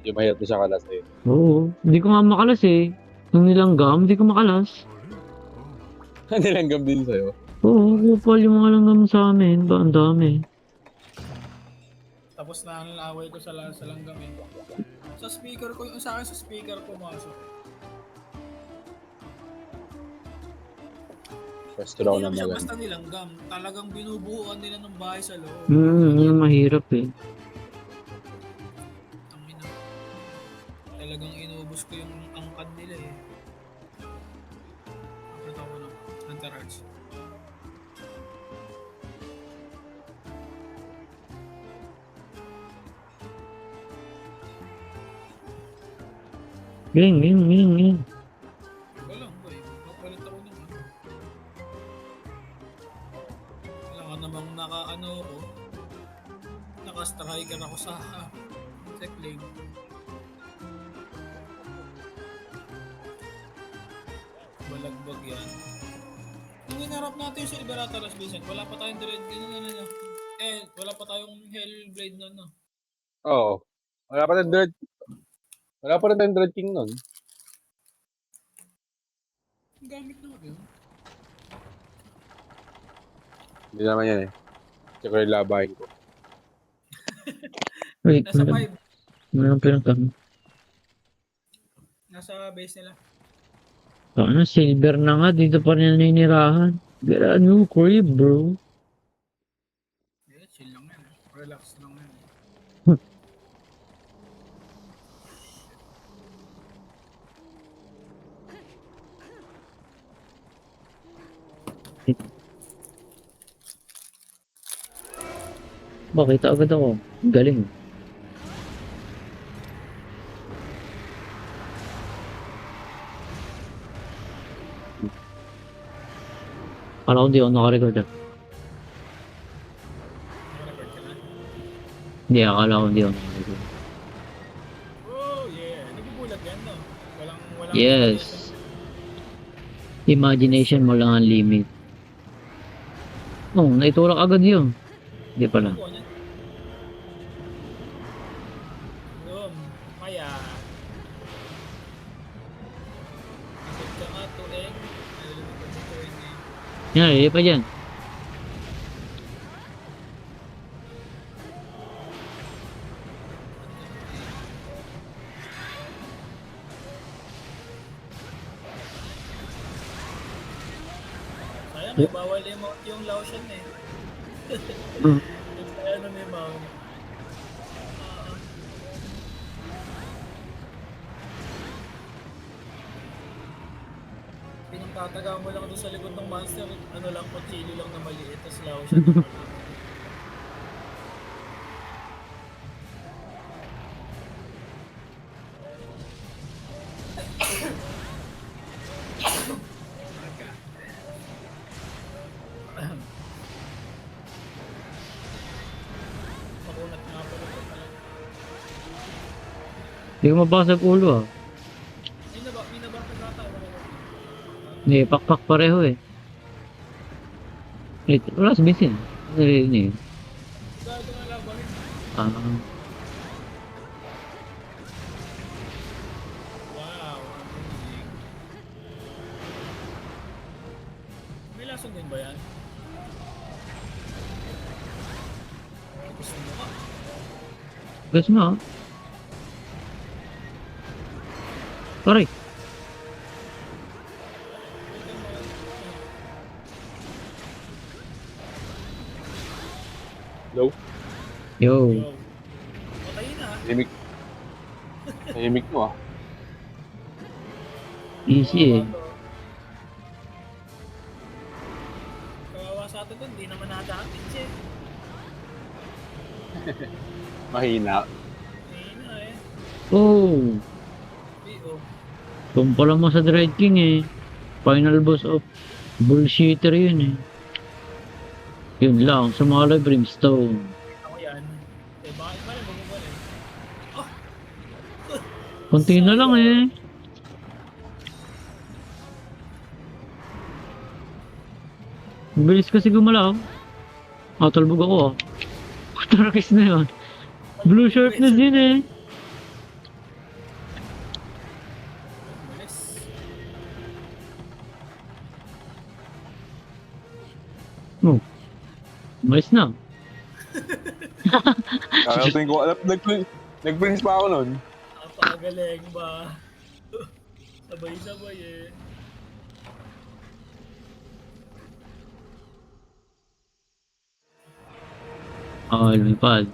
Yung mahirap na siya kalas eh. Oo, hindi ko nga makalas eh. Nung nilanggam, hindi ko makalas. Nilanggam din sa'yo. Oo, kupal yung mga langgam sa amin. Ba, ang dami. Tapos na ang away ko sa langgam eh. Sa speaker ko, yung sa akin sa speaker pumasok. Pwesto daw Hindi na naman siya maganda. basta nilanggam. Talagang binubuuan nila ng bahay sa loob. Yung mahirap eh. Ang ina. Talagang inubos ko yung angkan nila eh. Kapit ako ng Antarage. Ging. Wala boy. Papalit ako nun ah. Wala ka namang naka-ano ko. Naka-striker ako sa check lane. Balagbag yan. Nung inarap natin yung Silverata Las Vincent, wala pa tayong dread, wala pa tayong Hellblade na no. Oo. Wala pa rin Dread. Wala pa rin tayong Dread King nun. Ang gamit na yun. Hindi naman yan eh. Check ko yung labahin ko. Wait, Nasa 5, Mayroon pinagkam. nasa base nila. Ano, silver na nga. Dito pa rin naninirahan. Get a new crib, bro. Yeah, chill lang yan. Relax lang yan. Bakita agad ako. Galing. Kala ko hindi ako nakarecord ah. Nakarecord ka na? Hindi, akala ko hindi ako nakarecord. Oh yeah, nagugulat yan no. Walang Yes. Imagination mo lang ang limit. Oh, naitulak agad yun. Hindi pala. Kaya ikot ka nga to eh. Nalilipad dito eh. Yan, lili pa dyan. Sayang eh, bawal emote yung Laotian eh. Hmm. Kaya ano may mount. Pinagtataga mo lang doon sa likod ng monster, ano lang, kutsilyo lang na maliit, tas Laotian. Makunat nga po ito pala. Hindi ko mabasag ulo ah. May nabakad ata. Hindi, pakpak pareho eh. Wait, wala si Vincent. Hindi. Gago nga laban. Ah, Wow, amazing. May lason din ba yan? Gusto mo ka? guess mo ah. Sorry. Low. Yo. Yo. Patayin na. Tahimik. Tahimik mo ah. Easy eh. Kawawa sa atin dun, di naman nata-atin siya. Mahina. Ayun na eh. Oh. P.O. Tumpala mo sa Dread King eh. Final boss of bullshitter yun eh. Yun lang, sumala Brimstone. Ako yan. Eh, bakit ba rin bumubal eh? Kunti na lang eh. Bilis kasi gumalaw. Ah, talbog ako ah. Tarakis na yun. Blue sharp na din eh. Oh. Umalis na. Kakating ko, nag-prince pa ako nun. Napakagaling ba? Sabay-sabay eh. Lumipad.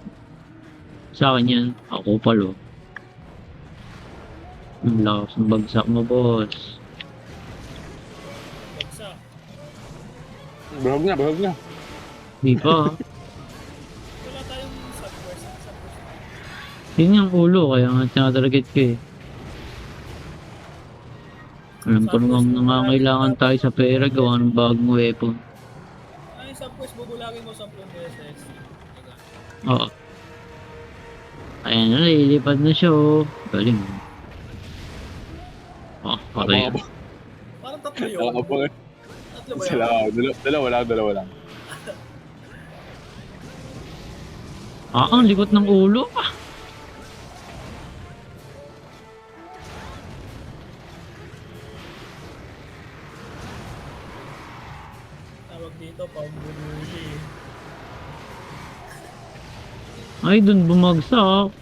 Sa akin yan. Ako palo. Ang lakas ng bagsak mo, boss. Bagsak. Bahog na, bahog na. Di pa. Wala tayong subquest. Yun yung ulo, kaya nga tinatarget ko eh. Alam ko namang nangangailangan tayo sa pera gawa ng bagong weapon. Ay, subquest, bubulagin mo 10 beses. Oo. Ayan na, lilipad na siya oh. Galing. Oh, patay. Parang tatlo yun. Ako po. Tatlo ba Sila, yun? dalawa lang. Ang likot ng ulo. Tawag dito, pambululi. Ay, dun bumagsak. Ang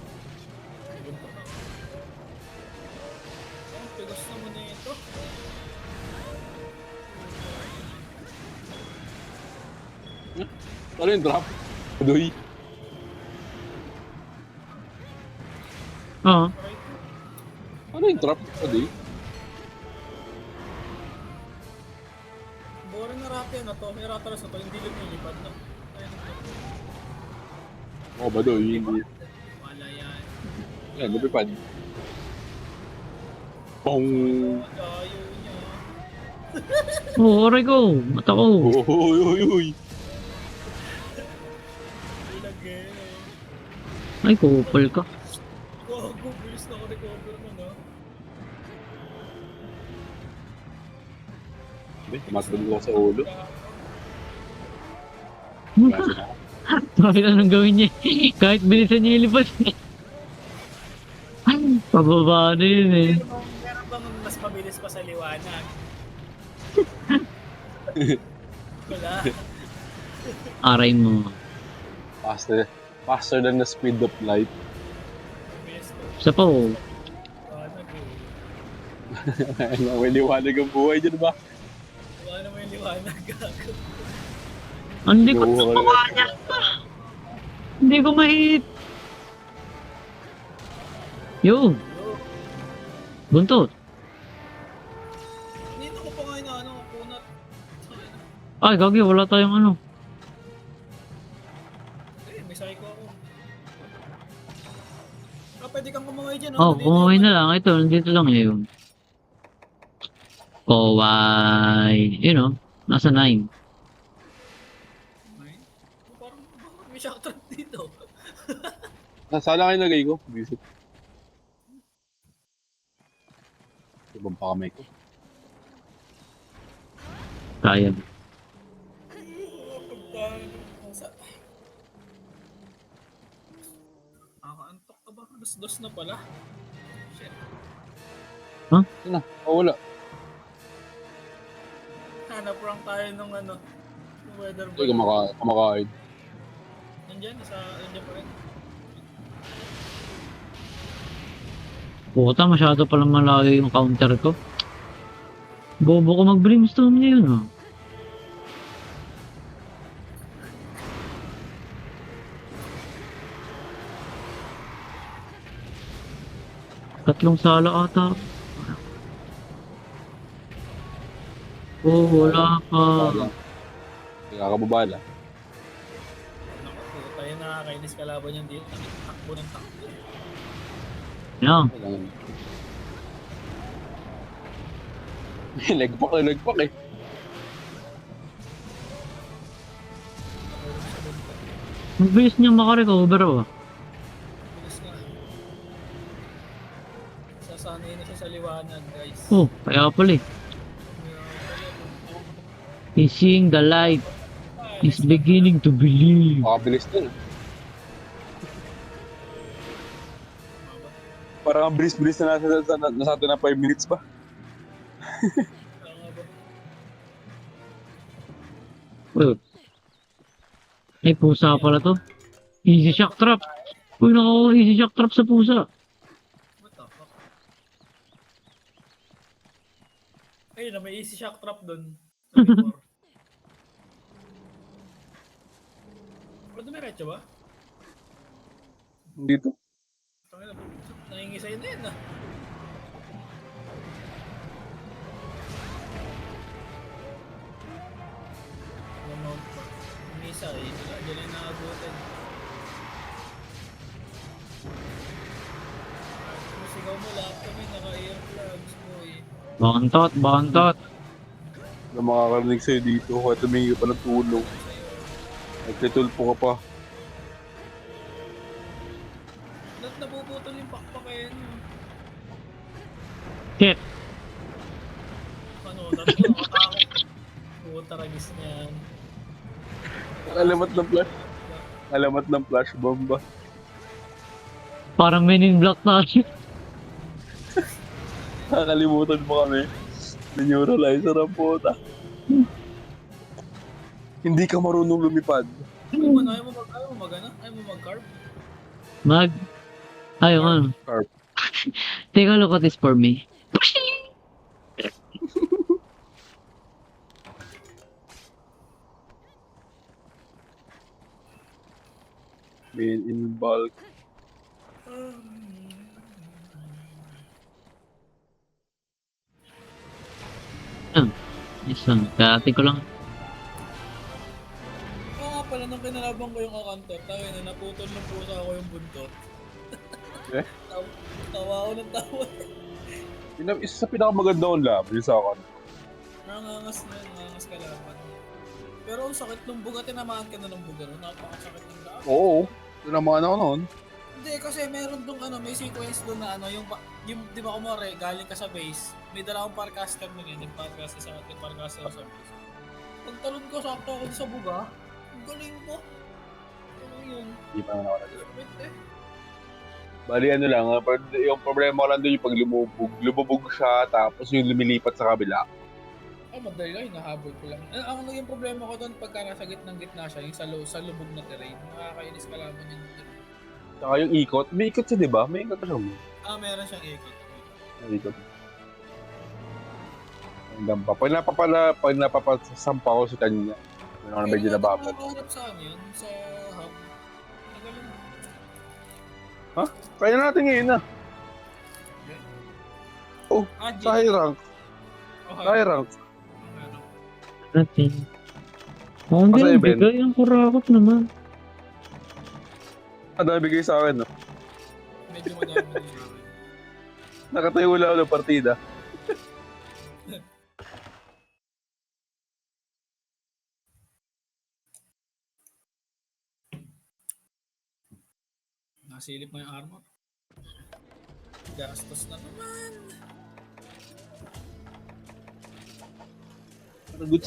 tigas naman na ito. Ano yung drop? Adoy. Ah, Ano yung drop? Adoy? Boring na rap yan na to. May Rathalos na to. Hindi lumilipad na. Ayun ito. Oo ba doy? Hindi. Wala yan. Yan, lupipad. Pong. Ayaw niya. oh, aray ko. Mata ko. Uy. Ilagay. Ay, kupal ka. Gago, bilis na ako recover mo na. Tumatagod ko sa ulo. Bakit anong gawin niya? Kahit bilisan niya ilipad. Pababa na yun eh. Meron bang mas mabilis pa sa liwanag? Wala. Aray mo. Faster than the speed of light. Bilis ko. Isa pa oh. Liwanag eh. May liwanag ang buhay dyan ba? Wala naman yung liwanag. Gago. Ang likot ng mukha niya. Hindi ko ma-hit. Yo. Buntot. Nito ko pa ngayon na ano, kunat. Ay, gagi. Wala tayong ano. Eh, may psycho ako. Pwede kang kumaway dyan. Oh, kumaway na lang. Ito, nandito lang yun. Kowai. You know, nasa 9. Parang may shoutout dito. Sala kayo nagay ko. Visit. Ibang pa kamay ko. Kaya. Antok ka ba? Dos na pala. Shit. Ano? Wala. Hanap rank tayo nung ano. Yung weather Ito kumakain. Nandiyan pa rin. Puta, masyado palang malayo yung counter ko. Bobo ko mag-brimstone niya yun ah. Tatlong sala ata. Oh, wala pa. Nakakababala. Naku, tayo nakakainis kalaban yan dito. Takbo ng takbo. Yan. Nagpak eh. Ang bilis niya makarecover ah. Bilis nga. Sasanay na siya sa liwanag, guys. Oh, kaya pala eh. He's seeing the light. He's beginning to believe. Makabilis din. Parang ang bilis-bilis na nasa atin na 5 minutes ba? Kaya nga ba? Oh, Ay, pusa pala to. Easy shock trap. Uy, nako, easy shock trap sa pusa. What the fuck? Ayun na, may easy shock trap doon. Pero dumiretso ba? Dito. Tangina, nangingisay na yun ah. Mamount pa. Nangingisay, dyan ay nakabutin. Sigaw mo lahat kami, naka-earplugs boy. Bantot, bantot. Na makakarinig sa'yo dito. Kaya tumingin ka pa ng tulong. Nagtitulpo ka pa. Ba't napuputol yung pakpakayan mo? Shit. Ano, tatlo nakatakot. Puta ragis na yan. Alamat ng flash bomb ba? Parang men in black tayo. Nakakalimutan mo kami. Neuralizer ang puta. Hindi ka marunong lumipad. Ayaw mo mag-carb? Ayaw ano. Carp. Take a look at this for me. Main in bulk. Isang, kati ko lang. Oo nga pala, nung kinalaban ko yung akantor, tayo na naputol ng pusa ako yung buntot. Eh? Tawa ako ng tawa. Isa sa pinakamaganda kong laban yung sa akin. Nangangas kalaban. Pero ang sakit nung buga, tinamaan ka na ng buga, no? Napakasakit ng laban. Oo. Tinamaan ako noon. Hindi, kasi meron dong may sequence doon na yung di ba kumare, galing ka sa base, may dala akong parcaster mo yun, nag-parcaster sa atin, parcaster sa base. Pag talon ko, sakto ako sa buga, ang galing mo. Ano yun? Hindi pa naman ako nagalaw. Sakit eh. Bali ano lang, yung problema ko lang doon yung pag lumubog. Lumubog siya, tapos yung lumilipat sa kabila. Madali lang, hinahabol ko lang. Ang naging problema ko doon, pagka nasa gitna siya, yung sa lubog na terrain, nakakainis kalaban yung terrain. Saka yung ikot. May ikot siya, di ba? May ikot siya mo. Meron siyang ikot. May ikot. Hanggang pa. Pag napapasampa ko sa kanya, yun ako na medyo nababad. Nakaharap sa ano yun, sa hub. Nagaling. Ha? Kaya natin ngayon na. Oh, sa high rank. Sa high rank. Natin. Oh, hindi, Pasay, Ben. bigay ang kurakot naman. Ano bigay sa akin, no? Medyo madami din siya. Nakatayo lang ako ng partida. Nasilip mo yung armor. Gastos na naman. Good